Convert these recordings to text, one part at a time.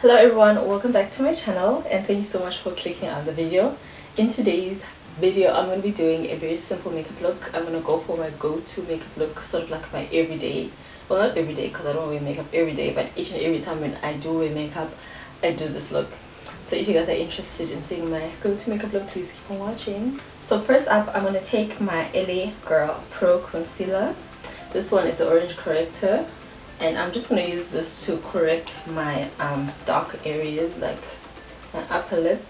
Hello everyone, welcome back to my channel and thank you so much for clicking on the video. In today's video I'm going to be doing a very simple makeup look. I'm going to go for my go-to makeup look, sort of like my everyday, well not everyday because I don't wear makeup every day, but each and every time when I do wear makeup I do this look. So if you guys are interested in seeing my go-to makeup look, please keep on watching. So first up I'm going to take my LA Girl Pro Concealer. This one is the orange corrector. And I'm just going to use this to correct my dark areas like my upper lip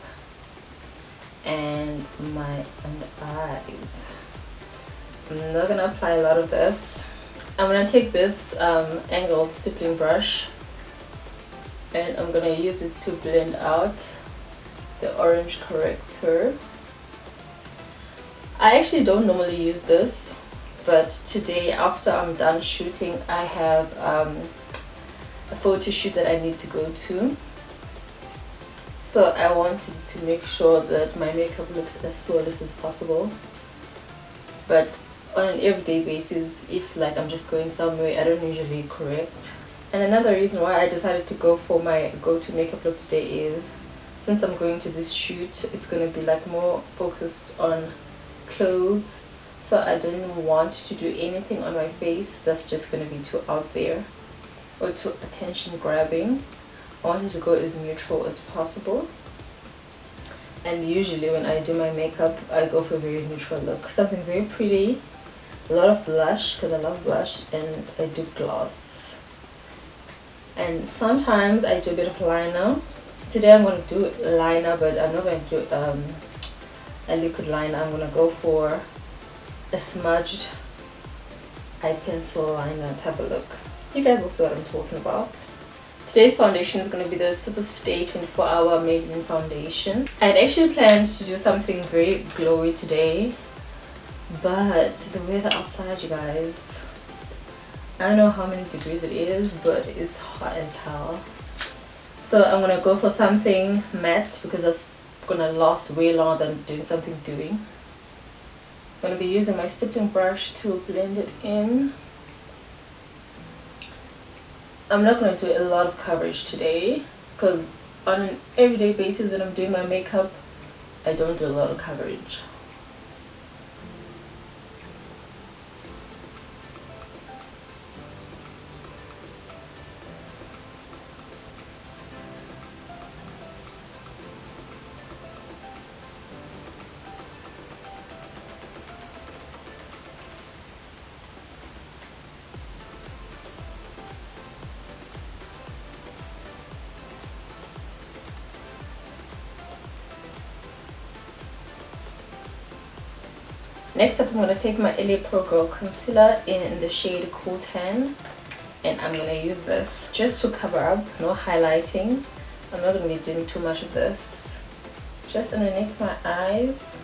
and my under eyes. I'm not going to apply a lot of this. I'm going to take this angled stippling brush and I'm going to use it to blend out the orange corrector. I actually don't normally use this, but today after I'm done shooting I have a photo shoot that I need to go to, so I wanted to make sure that my makeup looks as flawless as possible. But on an everyday basis, if like I'm just going somewhere, I don't usually correct. And another reason why I decided to go for my go-to makeup look today is since I'm going to this shoot, it's going to be like more focused on clothes. So I didn't want to do anything on my face that's just going to be too out there or too attention grabbing. I wanted to go as neutral as possible. And usually when I do my makeup, I go for a very neutral look. Something very pretty, a lot of blush because I love blush, and I do gloss. And sometimes I do a bit of liner. Today I'm going to do liner, but I'm not going to do a liquid liner. I'm going to go for a smudged eye pencil liner type of look. You guys will see what I'm talking about. Today's foundation is going to be the SUPERSTAY 24-hour Maybelline foundation. I had actually planned to do something very glowy today, but the weather outside, you guys, I don't know how many degrees it is, but it's hot as hell. So I'm going to go for something matte because that's going to last way longer than doing something dewy. I'm going to be using my stippling brush to blend it in. I'm not going to do a lot of coverage today because on an everyday basis when I'm doing my makeup, I don't do a lot of coverage. Next up, I'm going to take my LA Pro Girl Concealer in the shade Cool Tan, and I'm going to use this just to cover up, no highlighting. I'm not going to be doing too much of this, just underneath my eyes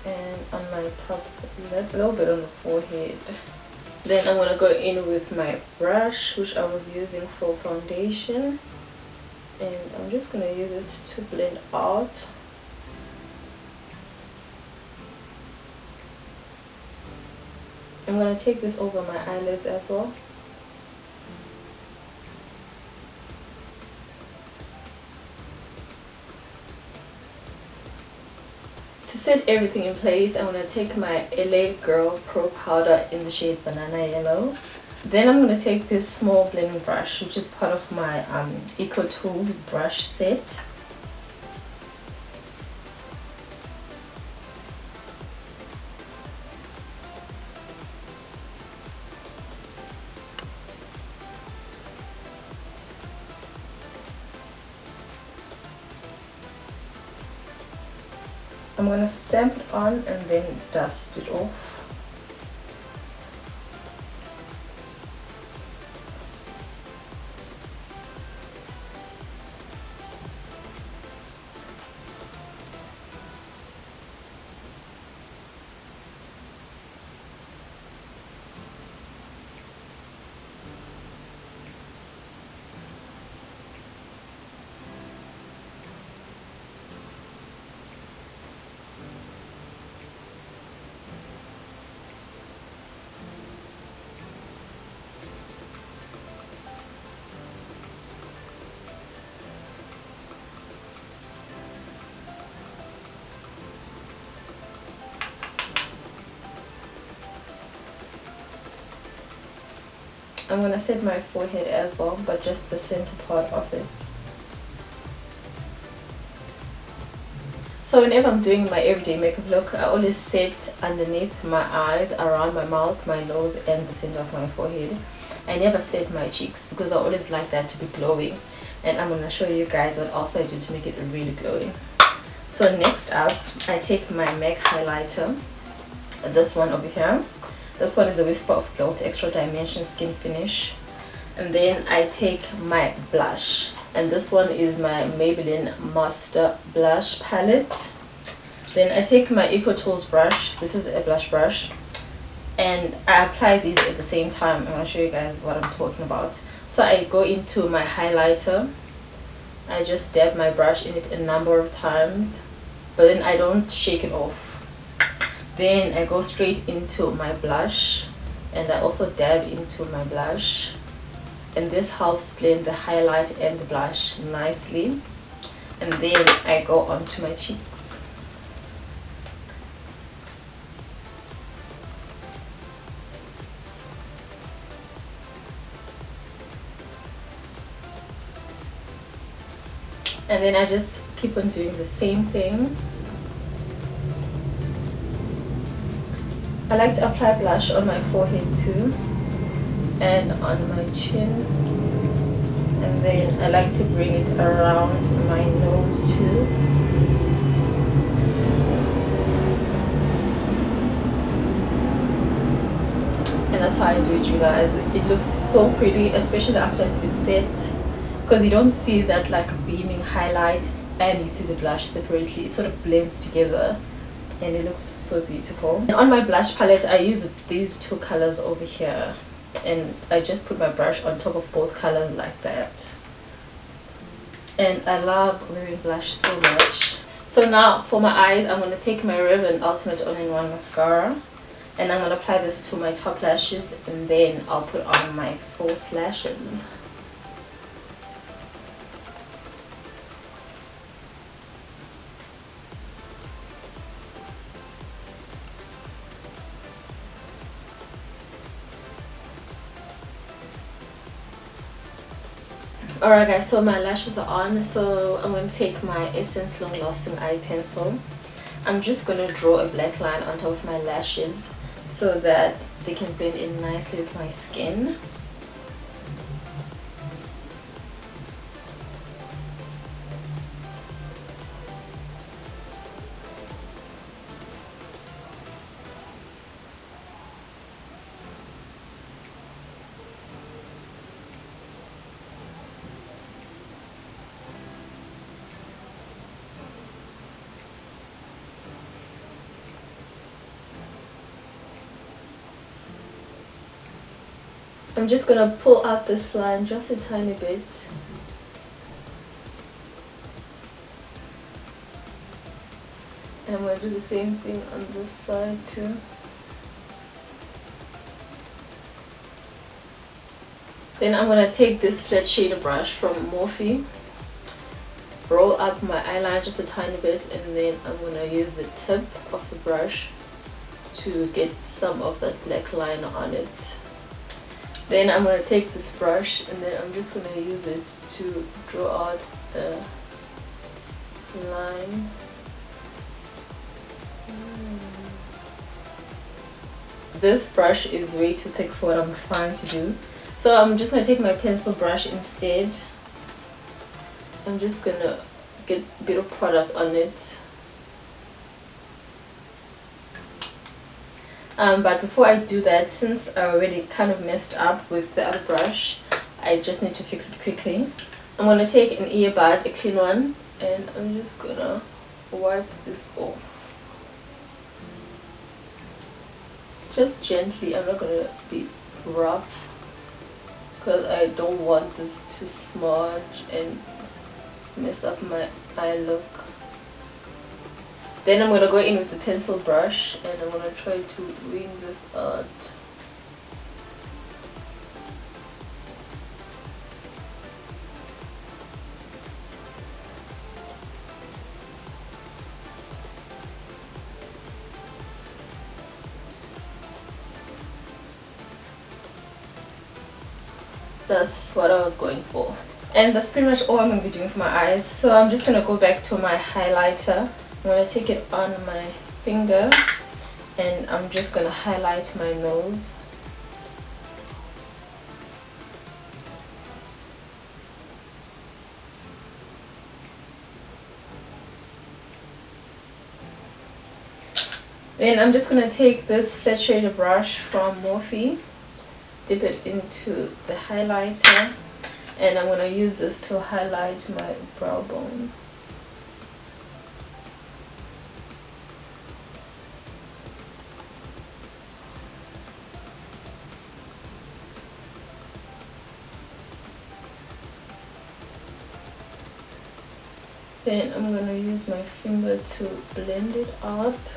and on my top lip, a little bit on the forehead. Then I'm going to go in with my brush, which I was using for foundation, and I'm just going to use it to blend out. I'm going to take this over my eyelids as well. To set everything in place, I'm going to take my LA Girl Pro Powder in the shade Banana Yellow. Then I'm going to take this small blending brush, which is part of my ECOTOOLS brush set. I'm going to stamp it on and then dust it off. I'm gonna set my forehead as well, but just the center part of it. So whenever I'm doing my everyday makeup look, I always set underneath my eyes, around my mouth, my nose, and the center of my forehead. I never set my cheeks because I always like that to be glowing. And I'm going to show you guys what else I do to make it really glowing. So next up, I take my MAC highlighter, this one over here. This one is a Whisper of Guilt Extra Dimension Skin Finish. And then I take my blush. And this one is my Maybelline Master Blush Palette. Then I take my EcoTools brush. This is a blush brush. And I apply these at the same time. I'm going to show you guys what I'm talking about. So I go into my highlighter. I just dab my brush in it a number of times. But then I don't shake it off. Then I go straight into my blush. And I also dab into my blush. And this helps blend the highlight and the blush nicely. And then I go on to my cheeks. And then I just keep on doing the same thing. I like to apply blush on my forehead too, and on my chin, and then I like to bring it around my nose too. And that's how I do it, you guys. It looks so pretty, especially after it's been set, because you don't see that like beaming highlight and you see the blush separately. It sort of blends together and it looks so beautiful. And on my blush palette, I use these two colors over here. And I just put my brush on top of both colors like that. And I love wearing blush so much. So now for my eyes, I'm going to take my Wearable Ultimate All-in-One Mascara. And I'm going to apply this to my top lashes. And then I'll put on my false lashes. Alright guys, so my lashes are on, so I'm going to take my Essence Long Lasting Eye Pencil. I'm just going to draw a black line on top of my lashes so that they can blend in nicely with my skin. I'm just gonna pull out this line just a tiny bit. And I'm gonna do the same thing on this side too. Then I'm gonna take this flat shader brush from Morphe, roll up my eyeline just a tiny bit, and then I'm gonna use the tip of the brush to get some of that black line on it. Then I'm going to take this brush and then I'm just going to use it to draw out a line. This brush is way too thick for what I'm trying to do. So I'm just going to take my pencil brush instead. I'm just going to get a bit of product on it. But before I do that, since I already kind of messed up with the other brush, I just need to fix it quickly. I'm going to take an earbud, a clean one, and I'm just going to wipe this off. Just gently. I'm not going to be rough because I don't want this to smudge and mess up my eye look. Then I'm going to go in with the pencil brush and I'm going to try to wing this out. That's what I was going for. And that's pretty much all I'm going to be doing for my eyes. So I'm just going to go back to my highlighter. I'm going to take it on my finger and I'm just going to highlight my nose. Then I'm just going to take this flat shaded brush from Morphe, dip it into the highlighter, and I'm going to use this to highlight my brow bone. Then I'm going to use my finger to blend it out.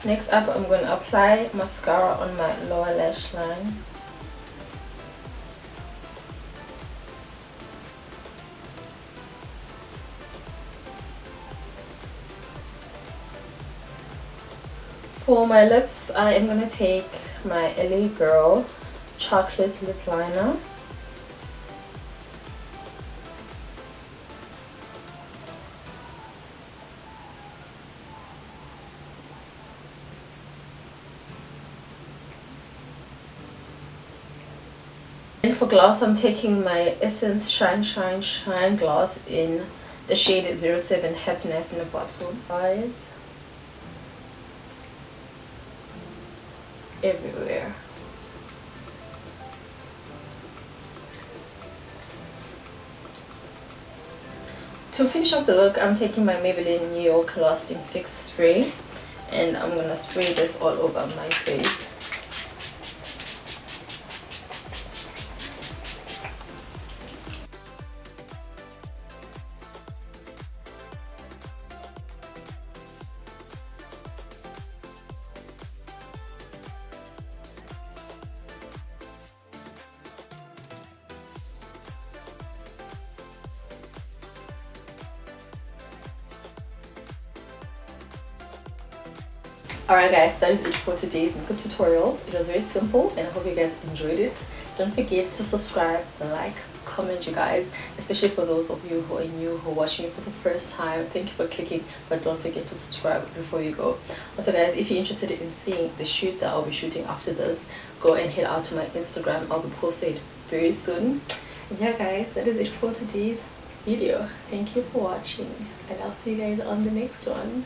Next up, I'm going to apply mascara on my lower lash line. For my lips, I am going to take my LA Girl chocolate lip liner. And for gloss, I'm taking my Essence Shine Shine Shine gloss in the shade 07 Happiness in a bottle. Right everywhere. To finish up the look, I'm taking my Maybelline New York Lasting Fix spray and I'm gonna spray this all over my face. Alright guys, that is it for today's makeup tutorial. It was very simple and I hope you guys enjoyed it. Don't forget to subscribe, like, comment you guys, especially for those of you who are new, who are watching me for the first time. Thank you for clicking, but don't forget to subscribe before you go. Also guys, if you're interested in seeing the shoot that I'll be shooting after this, go and head out to my Instagram. I'll be posting it very soon. And yeah guys, that is it for today's video. Thank you for watching and I'll see you guys on the next one.